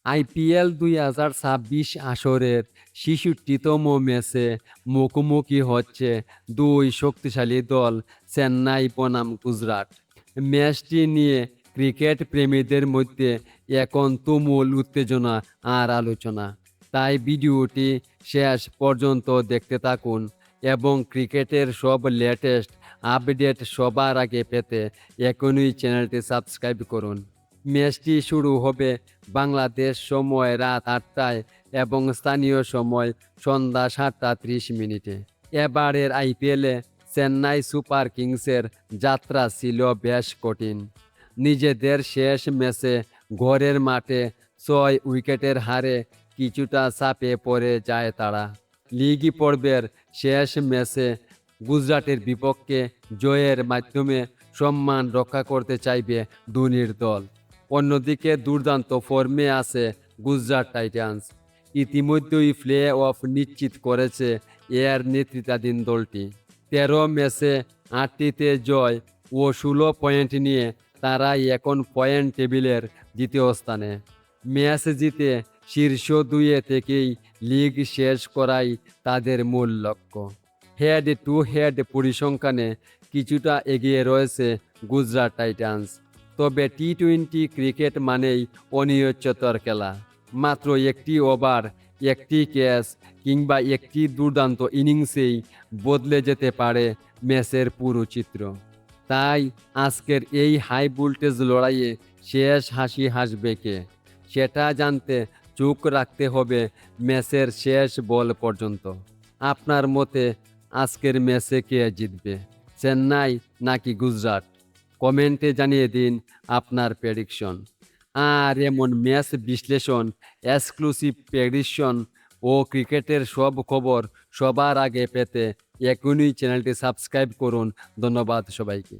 IPL ২০২৬ আসরের ৬৬তম ম্যাচে মুখোমুখি হচ্ছে দুই শক্তিশালী দল চেন্নাই বনাম গুজরাট। ম্যাচটি নিয়ে ক্রিকেট প্রেমীদের মধ্যে এখন তুমুল উত্তেজনা আর আলোচনা। তাই ভিডিওটি শেষ পর্যন্ত দেখতে থাকুন এবং ক্রিকেটের সব লেটেস্ট আপডেট সবার আগে পেতে এখনই চ্যানেলটি সাবস্ক্রাইব করুন। ম্যাচটি শুরু হবে বাংলাদেশ সময় রাত ৮টায় এবং স্থানীয় সময় সন্ধ্যা ৭টা ৩০ মিনিটে। এবারের আইপিএলে চেন্নাই সুপার কিংসের যাত্রা ছিল বেশ কঠিন। নিজেদের শেষ ম্যাচে ঘরের মাঠে ৬ উইকেটের হারে কিছুটা চাপে পড়ে যায় তারা। লিগ পর্বের শেষ ম্যাচে গুজরাটের বিপক্ষে জয়ের মাধ্যমে সম্মান রক্ষা করতে চাইবে ধোনির দল। অন্যদিকে দুর্দান্ত ফর্মে আছে গুজরাট টাইটান্স। ইতিমধ্যেই প্লে অফ নিশ্চিত করেছে এর নেতৃত্বাধীন দলটি। ১৩ ম্যাচে ৮টিতে জয় ও ১৬ পয়েন্ট নিয়ে তারাই এখন পয়েন্ট টেবিলের দ্বিতীয় স্থানে। ম্যাচ জিতে শীর্ষ দুইয়ে থেকেই লিগ শেষ করাই তাদের মূল লক্ষ্য। হেড টু হেড পরিসংখ্যানে কিছুটা এগিয়ে রয়েছে গুজরাট টাইটান্স। তবে টি-টোয়েন্টি ক্রিকেট মানেই অনিশ্চয়তার খেলা। মাত্র একটি ওভার, একটি ক্যাচ কিংবা একটি দুর্দান্ত ইনিংসেই বদলে যেতে পারে ম্যাচের পুরো চিত্র। তাই আজকের এই হাই ভোল্টেজ লড়াইয়ে শেষ হাসি হাসবে কে, সেটা জানতে চোখ রাখতে হবে ম্যাচের শেষ বল পর্যন্ত। আপনার মতে আজকের ম্যাচে কে জিতবে, চেন্নাই নাকি গুজরাট? কমেন্টে জানিয়ে দিন আপনার প্রেডিকশন। আর এমন ম্যাচ বিশ্লেষণ, এক্সক্লুসিভ প্রেডিকশন ও ক্রিকেটের সব খবর সবার আগে পেতে এখনই চ্যানেলটি সাবস্ক্রাইব করুন। ধন্যবাদ সবাইকে।